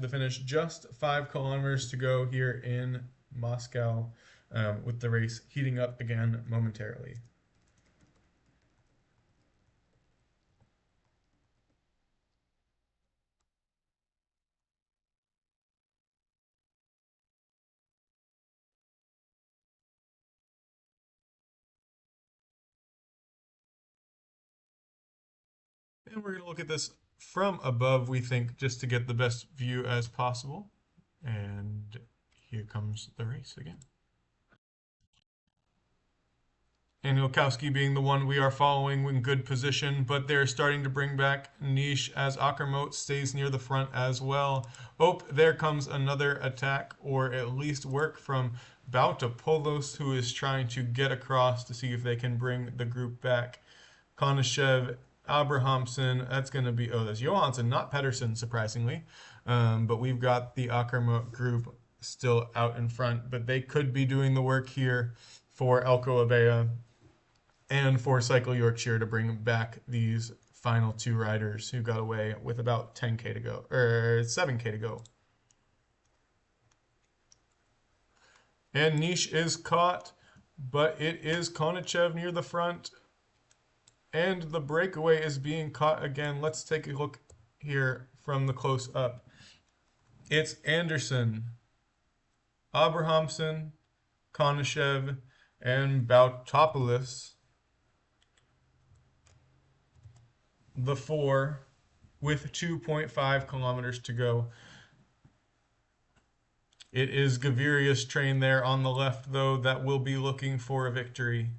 the finish. Just 5 kilometers to go here in Moscow, with the race heating up again momentarily. And we're going to look at this from above, we think, just to get the best view as possible. And here comes the race again. And Ilkowski being the one we are following in good position, but they're starting to bring back Niche as Ackermote stays near the front as well. Oh, there comes another attack, or at least work from Bautopoulos, who is trying to get across to see if they can bring the group back. Konashev, Abrahamson, that's going to be, oh, that's Johansson, not Pedersen, surprisingly. But we've got the Ackermote group still out in front, but they could be doing the work here for Elko Abea and for Cycle Yorkshire to bring back these final 2 riders who got away with about 10K to go, or 7K to go. And Niche is caught, but it is Konachev near the front. And the breakaway is being caught again. Let's take a look here from the close up. It's Anderson, Abrahamson, Konashev, and Bautopoulos, the 4, with 2.5 kilometers to go. It is Gaviria's train there on the left, though, that will be looking for a victory.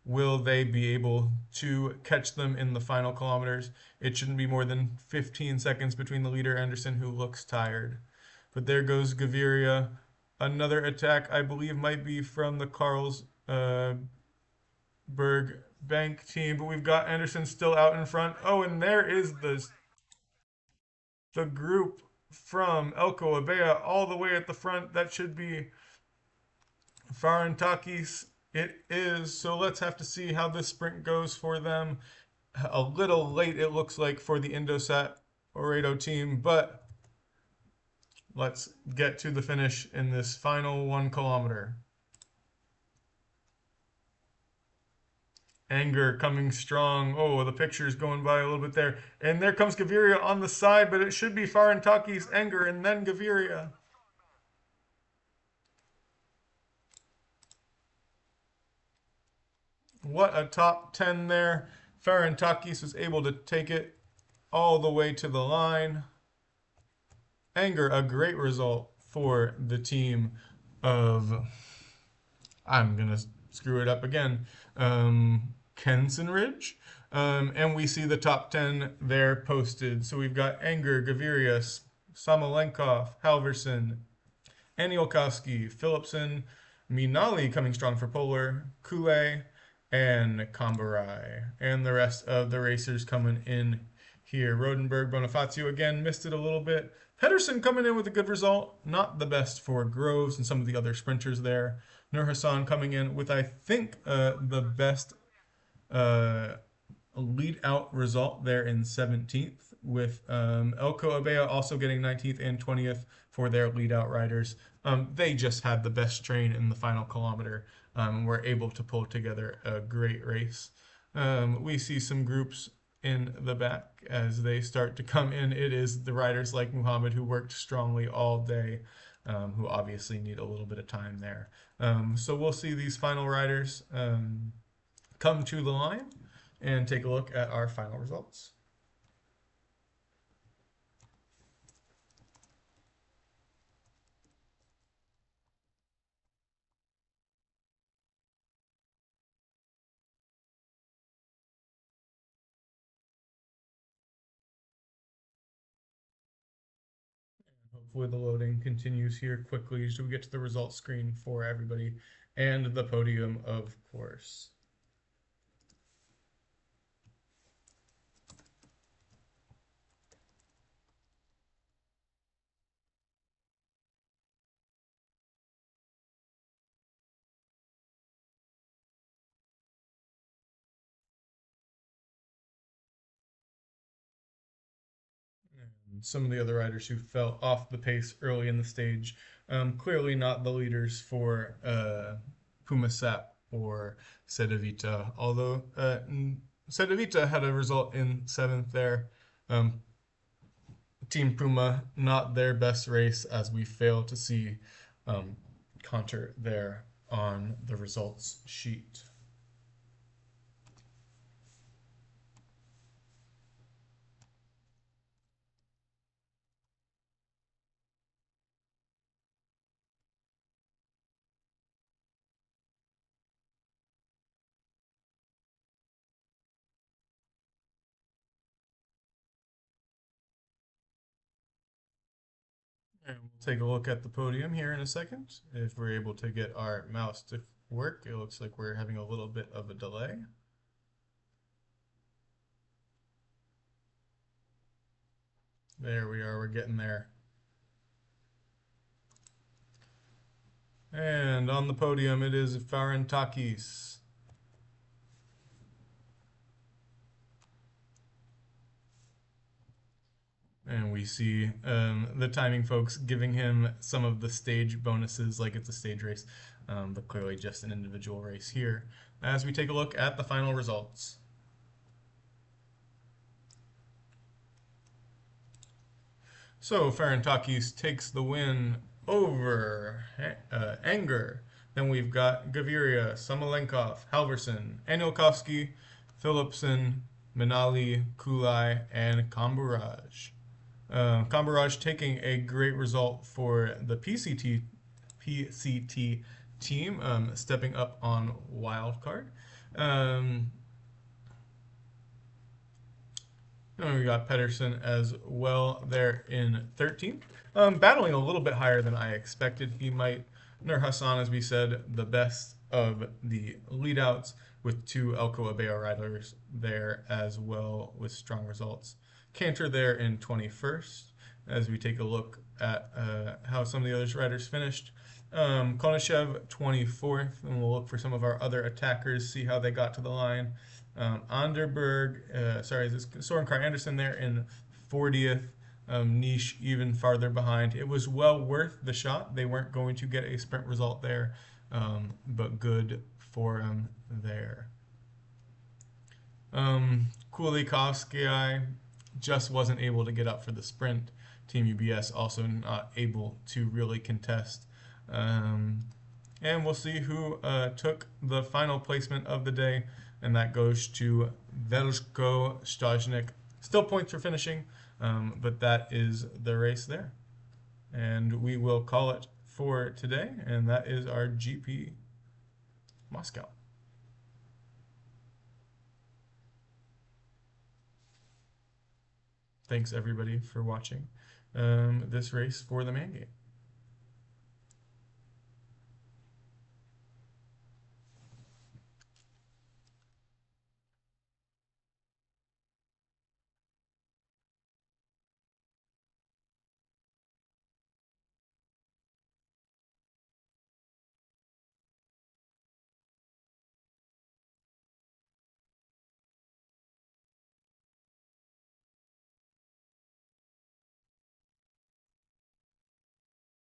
Will they be able to catch them in the final kilometers? It shouldn't be more than 15 seconds between the leader, Anderson, who looks tired. But there goes Gaviria. Another attack, I believe, might be from the Carlsberg Bank team, but we've got Anderson still out in front. Oh, and there is the group from Elko Abea all the way at the front. That should be Farantakis. It is. So let's have to see how this sprint goes for them. A little late, it looks like, for the Indosat Oredo team, but let's get to the finish in this final 1 kilometer. Anger coming strong. Oh, the picture is going by a little bit there. And there comes Gaviria on the side, but it should be Farantakis, Anger, and then Gaviria. What a top 10 there. Farantakis was able to take it all the way to the line. Anger, a great result for the team of, I'm going to screw it up again, Kensenridge. And we see the top 10 there posted. So we've got Anger, Gavirius, Samolenkov, Halverson, Aniolkowski, Philipson, Minali coming strong for Polar, Kule, and Kambarai. And the rest of the racers coming in here. Rodenberg, Bonifacio again missed it a little bit. Pedersen coming in with a good result. Not the best for Groves and some of the other sprinters there. Nur Hassan coming in with, I think, the best lead out result there in 17th, with Elko Abea also getting 19th and 20th for their lead out riders. They just had the best train in the final kilometer. Were able to pull together a great race. We see some groups in the back as they start to come in. It is the riders like Muhammad, who worked strongly all day, who obviously need a little bit of time there. So we'll see these final riders come to the line and take a look at our final results. Hopefully the loading continues here quickly so we get to the results screen for everybody and the podium, of course. some of the other riders who fell off the pace early in the stage. Clearly not the leaders for Puma Sap or Sedevita, although Sedevita had a result in seventh there. Um, Team Puma, not their best race, as we fail to see um, Conter there on the results sheet. And we'll take a look at the podium here in a second. If we're able to get our mouse to work, it looks like we're having a little bit of a delay. There we are, we're getting there. And on the podium, it is Farantakis. And we see the timing folks giving him some of the stage bonuses like it's a stage race, but clearly just an individual race here. As we take a look at the final results. So Farantakis takes the win over Anger. Then we've got Gaviria, Samolenkov, Halverson, Anilkovsky, Philipson, Minali, Kulai, and Kamburaj. Kamburaj taking a great result for the PCT team, stepping up on wildcard. And we got Pedersen as well there in 13th. Battling a little bit higher than I expected. He might, Nur Hassan, as we said, the best of the leadouts with two Elko Abeo riders there as well with strong results. Cantor there in 21st as we take a look at how some of the other riders finished. Konashev 24th, and we'll look for some of our other attackers, see how they got to the line. Soren Kragh Andersen there in 40th. Niche even farther behind. It was well worth the shot. They weren't going to get a sprint result there, but good for him there. Kulikovsky just wasn't able to get up for the sprint. Team UBS also not able to really contest. And we'll see who took the final placement of the day, and that goes to Velko Stajnik. Still points for finishing, but that is the race there. And we will call it for today, and that is our GP Moscow. Thanks everybody for watching this race for the Man Game.